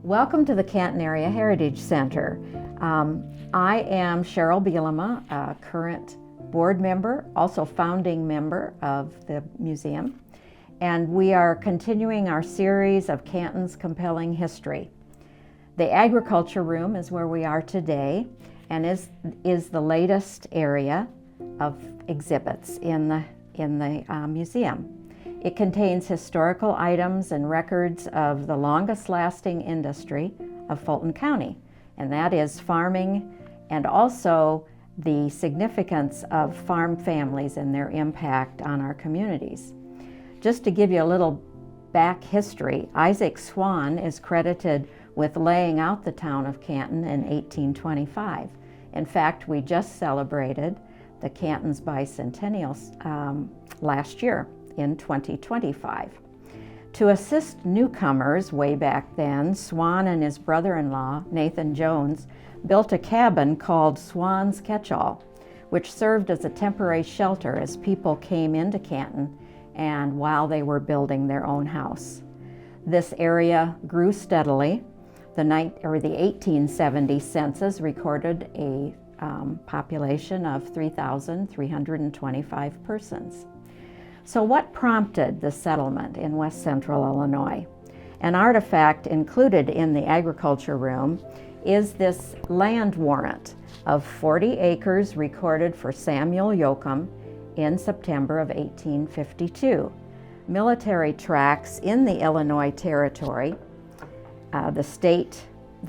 Welcome to the Canton Area Heritage Center. I am Cheryl Jan, a current board member, also founding member of the museum, and we are continuing our series of Canton's compelling history. The agriculture room is where we are today and is the latest area of exhibits in the museum. It contains historical items and records of the longest lasting industry of Fulton County, and that is farming, and also the significance of farm families and their impact on our communities. Just to give you a little back history, Isaac Swan is credited with laying out the town of Canton in 1825. In fact, we just celebrated the Canton's bicentennial last year in 2025. To assist newcomers way back then, Swan and his brother-in-law, Nathan Jones, built a cabin called Swan's Catch-All, which served as a temporary shelter as people came into Canton and while they were building their own house. This area grew steadily. The 1870 census recorded a population of 3,325 persons. So what prompted the settlement in West Central Illinois? An artifact included in the agriculture room is this land warrant of 40 acres recorded for Samuel Yoakum in September of 1852. Military tracts in the Illinois Territory. The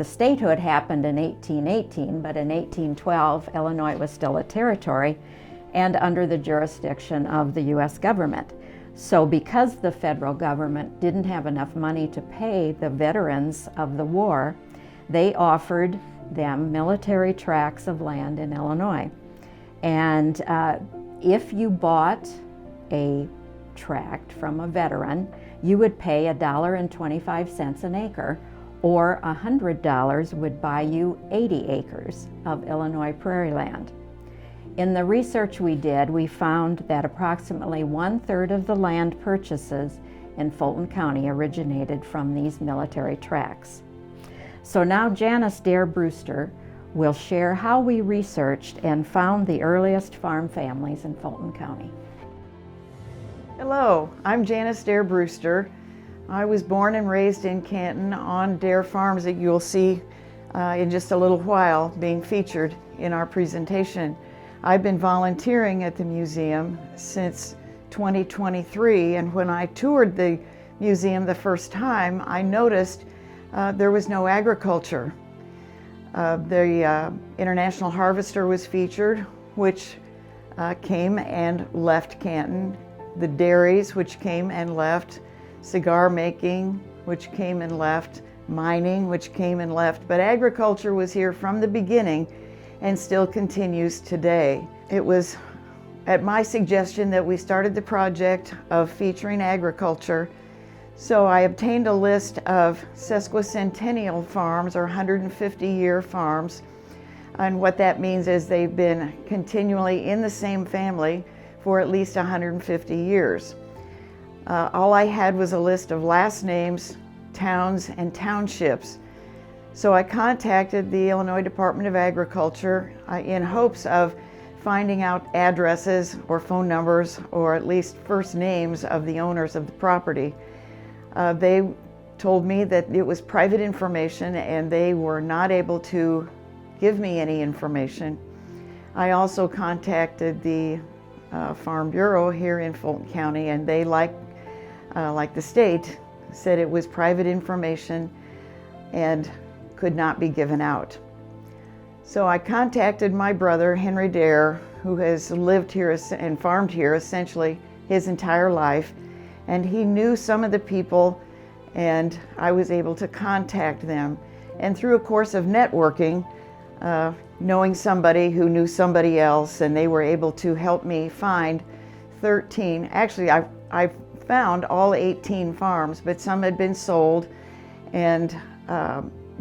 statehood happened in 1818, but in 1812, Illinois was still a territory and under the jurisdiction of the U.S. government. So because the federal government didn't have enough money to pay the veterans of the war, they offered them military tracts of land in Illinois. And if you bought a tract from a veteran, you would pay $1.25 an acre, or $100 would buy you 80 acres of Illinois prairie land. In the research we did, we found that approximately 1/3 of the land purchases in Fulton County originated from these military tracts. So now Janice Dare Brewster will share how we researched and found the earliest farm families in Fulton County. Hello, I'm Janice Dare Brewster. I was born and raised in Canton on Dare Farms that you'll see in just a little while being featured in our presentation. I've been volunteering at the museum since 2023, and when I toured the museum the first time, I noticed there was no agriculture. The International Harvester was featured, which came and left Canton. The dairies, which came and left. Cigar making, which came and left. Mining, which came and left. But agriculture was here from the beginning and still continues today. It was at my suggestion that we started the project of featuring agriculture. So I obtained a list of sesquicentennial farms, or 150-year farms. And what that means is they've been continually in the same family for at least 150 years. All I had was a list of last names, towns, and townships. So I contacted the Illinois Department of Agriculture in hopes of finding out addresses or phone numbers, or at least first names of the owners of the property. They told me that it was private information and they were not able to give me any information. I also contacted the Farm Bureau here in Fulton County, and they, like the state, said it was private information and could not be given out. So I contacted my brother, Henry Dare, who has lived here and farmed here essentially his entire life, and he knew some of the people, and I was able to contact them. And through a course of networking, knowing somebody who knew somebody else, and they were able to help me find 13, actually I found all 18 farms, but some had been sold, and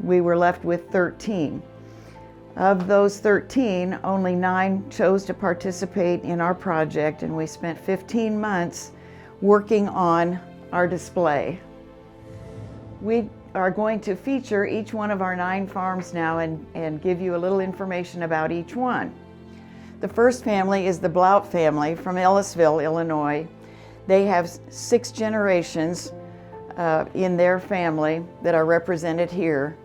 we were left with 13. Of those 13, only 9 chose to participate in our project, and we spent 15 months working on our display. We are going to feature each one of our 9 farms now and give you a little information about each one. The first family is the Blount family from Ellisville, Illinois. They have 6 generations in their family that are represented here.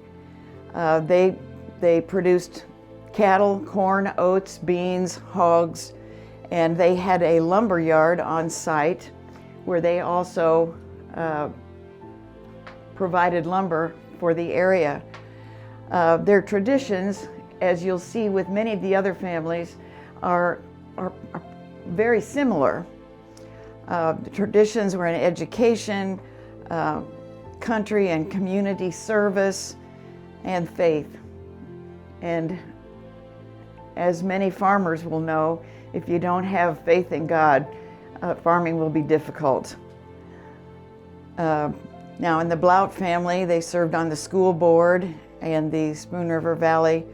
They produced cattle, corn, oats, beans, hogs, and they had a lumber yard on site where they also provided lumber for the area. Their traditions, as you'll see with many of the other families, are very similar. The traditions were in education, country and community service, and faith. And as many farmers will know, if you don't have faith in God, farming will be difficult. Now in the Blount family, they served on the school board and the Spoon River Valley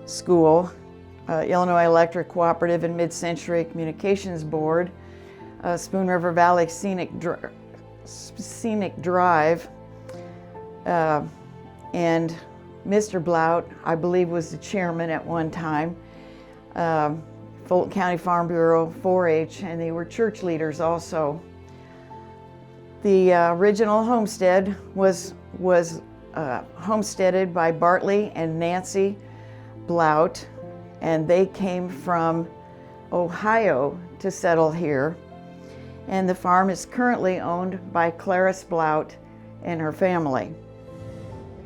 School, Illinois Electric Cooperative and Mid-Century Communications Board, Spoon River Valley Scenic Drive, and Mr. Blount, I believe, was the chairman at one time, Fulton County Farm Bureau, 4-H, and they were church leaders also. The original homestead was homesteaded by Bartley and Nancy Blount, and they came from Ohio to settle here. And the farm is currently owned by Clarice Blount and her family.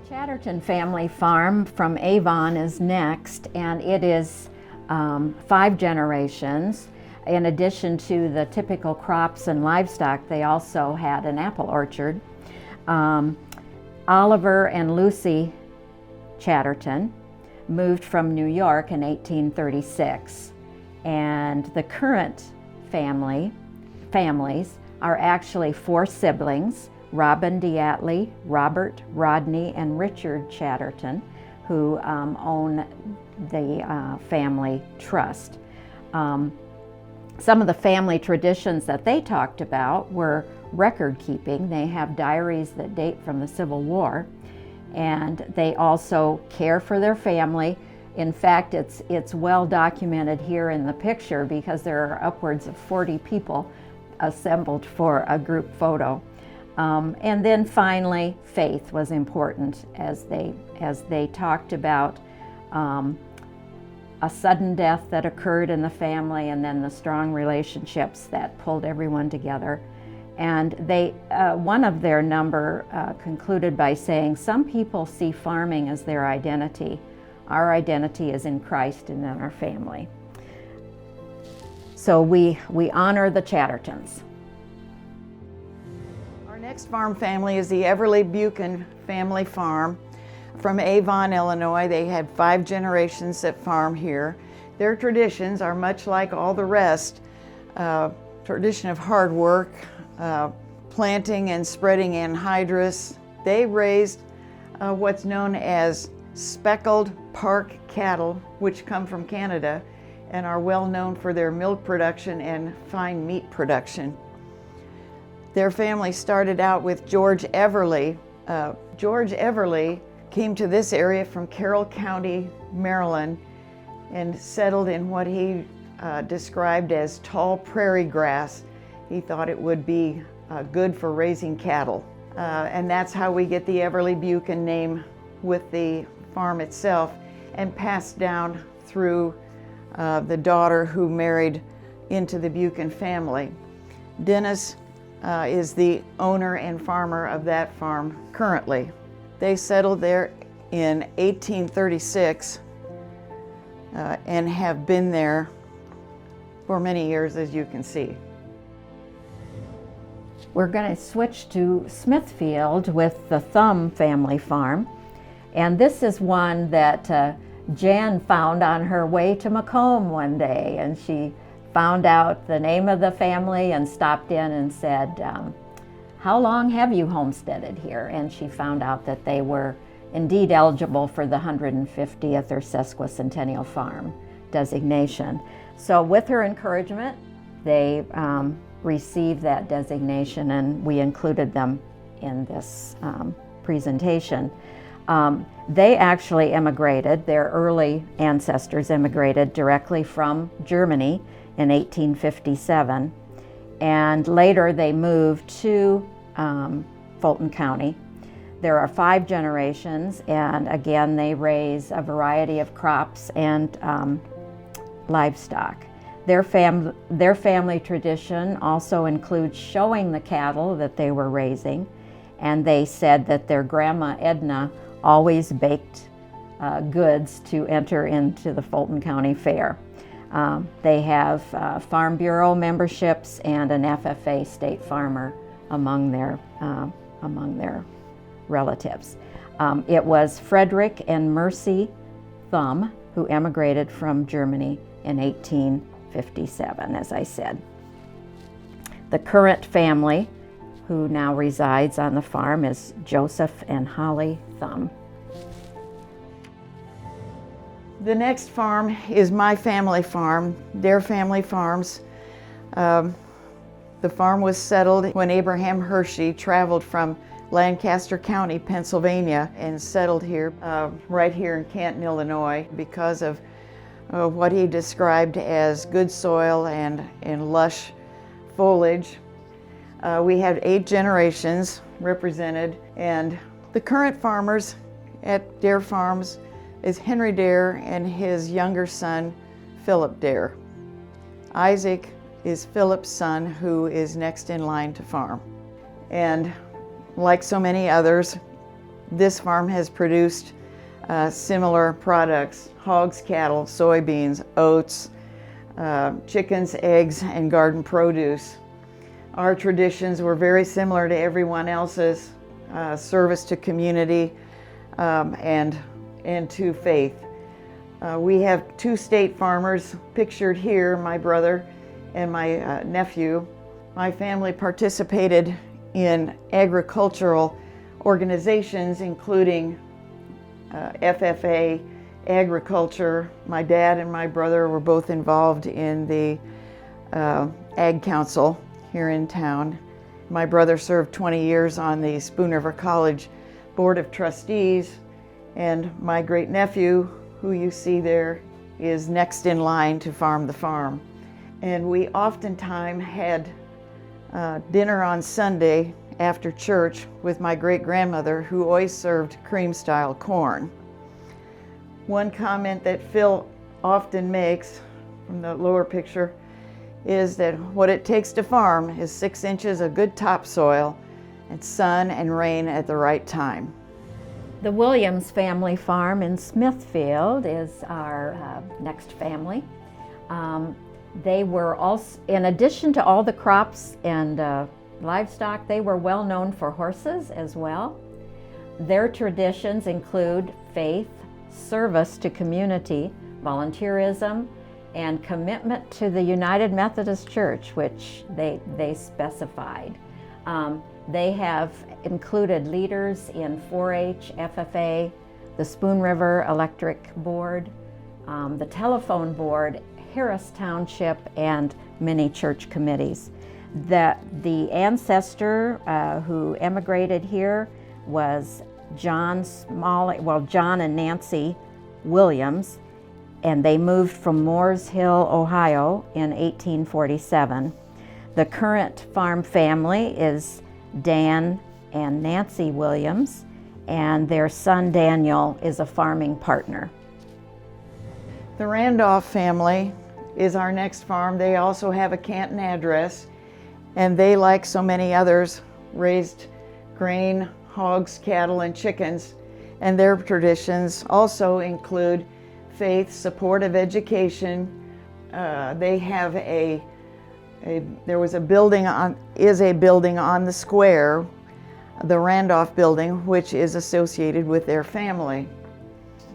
The Chatterton family farm from Avon is next, and it is 5 generations. In addition to the typical crops and livestock, they also had an apple orchard. Oliver and Lucy Chatterton moved from New York in 1836, and the current families are actually 4 siblings: Robin DeAtley, Robert, Rodney, and Richard Chatterton, who own the family trust. Some of the family traditions that they talked about were record keeping. They have diaries that date from the Civil War, and they also care for their family. In fact, it's well documented here in the picture because there are upwards of 40 people assembled for a group photo. And then finally, faith was important as they talked about a sudden death that occurred in the family, and then the strong relationships that pulled everyone together. And one of their number concluded by saying, "Some people see farming as their identity. Our identity is in Christ and in our family." So we honor the Chattertons. Our next farm family is the Everly Buchan family farm from Avon, Illinois. They had 5 generations that farm here. Their traditions are much like all the rest. Tradition of hard work, planting and spreading anhydrous. They raised what's known as speckled park cattle, which come from Canada and are well known for their milk production and fine meat production. Their family started out with George Everly. George Everly came to this area from Carroll County, Maryland, and settled in what he described as tall prairie grass. He thought it would be good for raising cattle. And that's how we get the Everly Buchan name with the farm itself, and passed down through the daughter who married into the Buchan family. Dennis is the owner and farmer of that farm currently. They settled there in 1836 and have been there for many years, as you can see. We're going to switch to Smithfield with the Thumb family farm. And this is one that Jan found on her way to Macomb one day, and she found out the name of the family and stopped in and said, "How long have you homesteaded here?" And she found out that they were indeed eligible for the 150th or sesquicentennial farm designation. So with her encouragement, they received that designation, and we included them in this presentation. They actually emigrated, their early ancestors emigrated directly from Germany in 1857, and later they moved to Fulton County. There are 5 generations, and again they raise a variety of crops and livestock. Their family tradition also includes showing the cattle that they were raising, and they said that their grandma Edna always baked goods to enter into the Fulton County Fair. They have Farm Bureau memberships and an FFA state farmer among their relatives. It was Frederick and Mercy Thumb who emigrated from Germany in 1857, as I said. The current family who now resides on the farm is Joseph and Holly Thumb. The next farm is my family farm, Dare Family Farms. The farm was settled when Abraham Hershey traveled from Lancaster County, Pennsylvania, and settled here, right here in Canton, Illinois, because of what he described as good soil and lush foliage. We have 8 generations represented, and the current farmers at Dare Farms is Henry Dare and his younger son, Philip Dare. Isaac is Philip's son, who is next in line to farm. And like so many others, this farm has produced similar products: hogs, cattle, soybeans, oats, chickens, eggs, and garden produce. Our traditions were very similar to everyone else's: service to community and to faith. We have 2 state farmers pictured here, my brother and my nephew. My family participated in agricultural organizations, including FFA, agriculture. My dad and my brother were both involved in the Ag Council here in town. My brother served 20 years on the Spoon River College Board of Trustees, and my great nephew, who you see there, is next in line to farm the farm. And we oftentimes had dinner on Sunday after church with my great-grandmother, who always served cream-style corn. One comment that Phil often makes from the lower picture is that what it takes to farm is 6 inches of good topsoil and sun and rain at the right time. The Williams family farm in Smithfield is our next family. They were also, in addition to all the crops and livestock, they were well known for horses as well. Their traditions include faith, service to community, volunteerism, and commitment to the United Methodist Church, which they specified. They have included leaders in 4-H, FFA, the Spoon River Electric Board, the Telephone Board, Harris Township, and many church committees. The ancestor who emigrated here was John and Nancy Williams, and they moved from Moores Hill, Ohio in 1847. The current farm family is Dan and Nancy Williams, and their son Daniel is a farming partner. The Randolph family is our next farm. They also have a Canton address, and they, like so many others, raised grain, hogs, cattle, and chickens. And their traditions also include faith, support of education. They have is a building on the square, the Randolph building, which is associated with their family.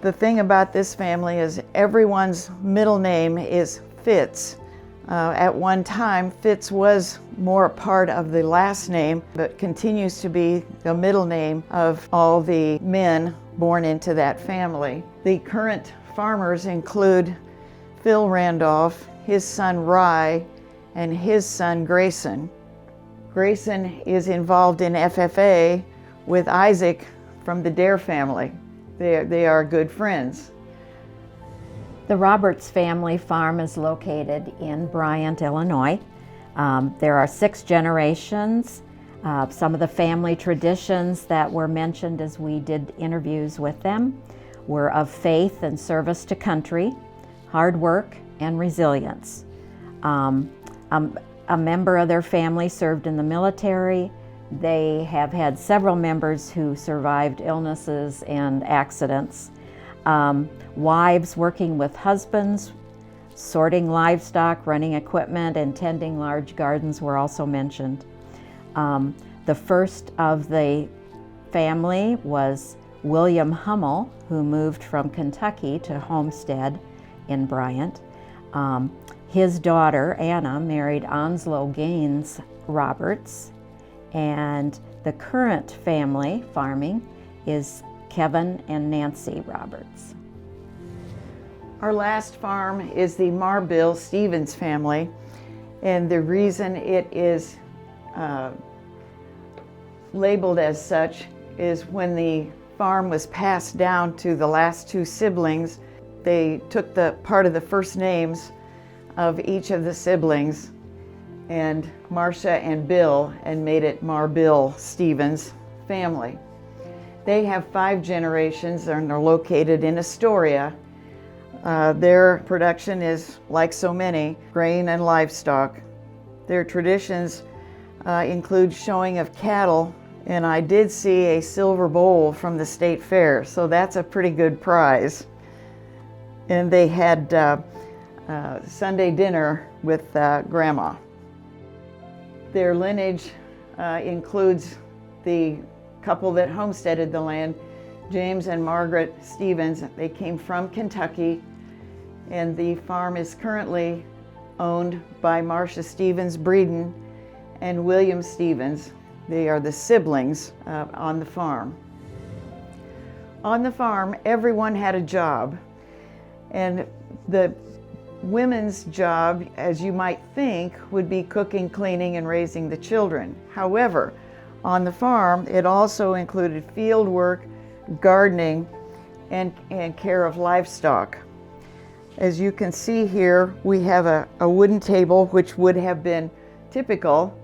The thing about this family is everyone's middle name is Fitz. At one time, Fitz was more a part of the last name, but continues to be the middle name of all the men born into that family. The current farmers include Phil Randolph, his son Rye, and his son Grayson. Grayson is involved in FFA with Isaac, from the Dare family. They are good friends. The Roberts family farm is located in Bryant, Illinois. There are 6 generations. Some of the family traditions that were mentioned as we did interviews with them were of faith and service to country, hard work, and resilience. A member of their family served in the military. They have had several members who survived illnesses and accidents. Wives working with husbands, sorting livestock, running equipment, and tending large gardens were also mentioned. The first of the family was William Hummel, who moved from Kentucky to homestead in Bryant. His daughter, Anna, married Onslow Gaines Roberts, and the current family farming is Kevin and Nancy Roberts. Our last farm is the Marbill Stevens family, and the reason it is labeled as such is when the farm was passed down to the last 2 siblings, they took the part of the first names of each of the siblings, and Marcia and Bill, and made it Marbill Stevens family. They have 5 generations and are located in Astoria. Their production is, like so many, grain and livestock. Their traditions include showing of cattle, and I did see a silver bowl from the state fair, so that's a pretty good prize. And they had Sunday dinner with Grandma. Their lineage includes the couple that homesteaded the land, James and Margaret Stevens. They came from Kentucky, and the farm is currently owned by Marcia Stevens Breeden and William Stevens. They are the siblings on the farm. On the farm, everyone had a job, and the women's job, as you might think, would be cooking, cleaning, and raising the children. However, on the farm, it also included field work, gardening, and care of livestock. As you can see here, we have a wooden table, which would have been typical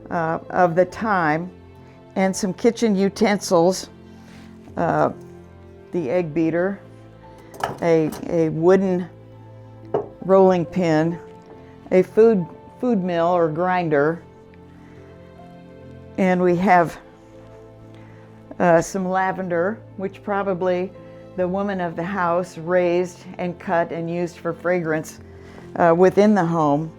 of the time, and some kitchen utensils, the egg beater, a wooden rolling pin, a food mill or grinder, and we have some lavender, which probably the woman of the house raised and cut and used for fragrance within the home.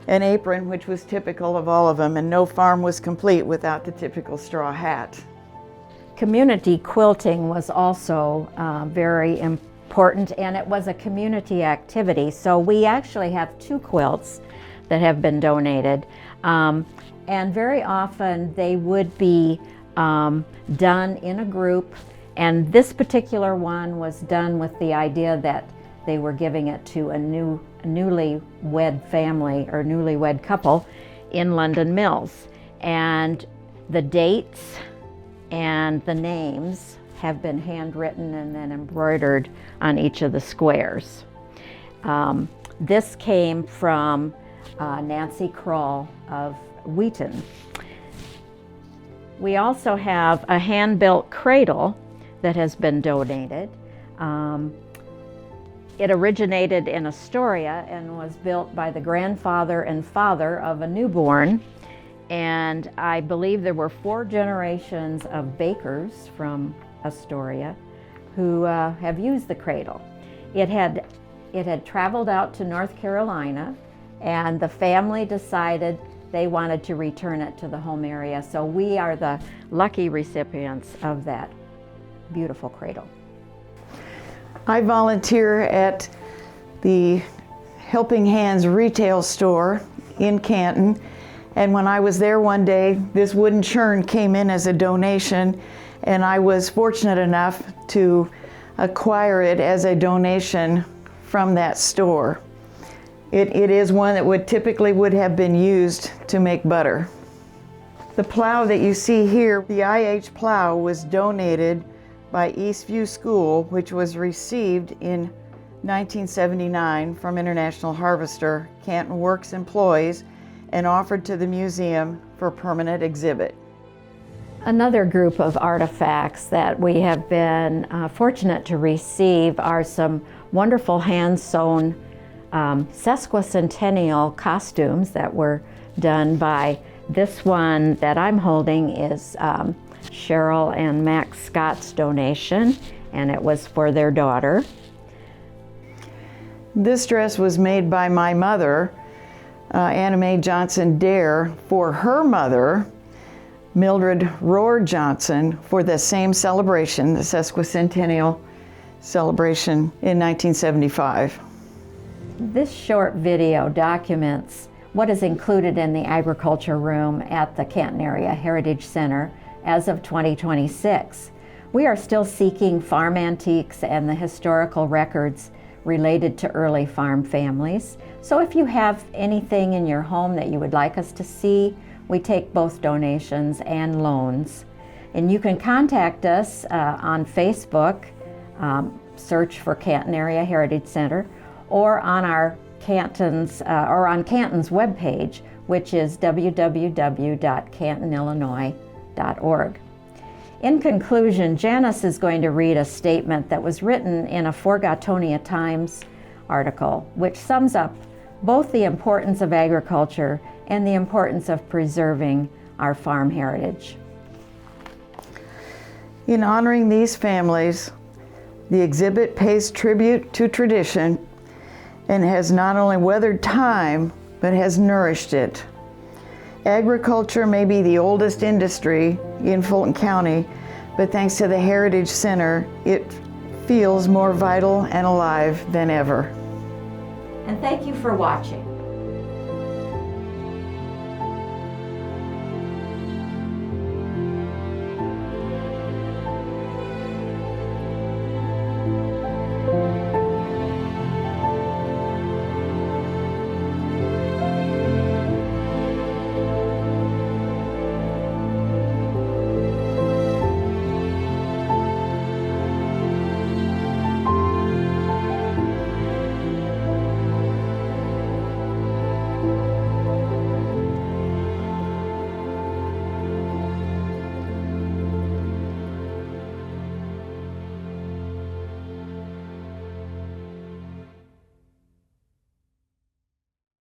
An apron, which was typical of all of them, and no farm was complete without the typical straw hat. Community quilting was also very important, and it was a community activity. So we actually have 2 quilts that have been donated, and very often they would be done in a group, and this particular one was done with the idea that they were giving it to a newlywed family or newlywed couple in London Mills. And the dates and the names have been handwritten and then embroidered on each of the squares. This came from Nancy Kroll of Wheaton. We also have a hand-built cradle that has been donated. It originated in Astoria and was built by the grandfather and father of a newborn. And I believe there were 4 generations of bakers from Astoria who have used the cradle. It had traveled out to North Carolina, and the family decided they wanted to return it to the home area. So we are the lucky recipients of that beautiful cradle. I volunteer at the Helping Hands retail store in Canton, and when I was there one day, this wooden churn came in as a donation, and I was fortunate enough to acquire it as a donation from that store. It is one that would have been used to make butter. The plow that you see here, the IH plow, was donated by Eastview School, which was received in 1979 from International Harvester, Canton Works employees, and offered to the museum for permanent exhibit. Another group of artifacts that we have been fortunate to receive are some wonderful hand-sewn sesquicentennial costumes that were done by, this one that I'm holding is Cheryl and Max Scott's donation, and it was for their daughter. This dress was made by my mother, Anna Mae Johnson Dare, for her mother, Mildred Rohr Johnson, for the same celebration, the sesquicentennial celebration in 1975. This short video documents what is included in the agriculture room at the Canton Area Heritage Center as of 2026. We are still seeking farm antiques and the historical records related to early farm families. So if you have anything in your home that you would like us to see, we take both donations and loans. And you can contact us on Facebook, search for Canton Area Heritage Center, or on our Canton's webpage, which is www.cantonillinois.org. In conclusion, Janice is going to read a statement that was written in a Forgotonia Times article, which sums up both the importance of agriculture and the importance of preserving our farm heritage. In honoring these families, the exhibit pays tribute to tradition and has not only weathered time, but has nourished it. Agriculture may be the oldest industry in Fulton County, but thanks to the Heritage Center, it feels more vital and alive than ever. And thank you for watching.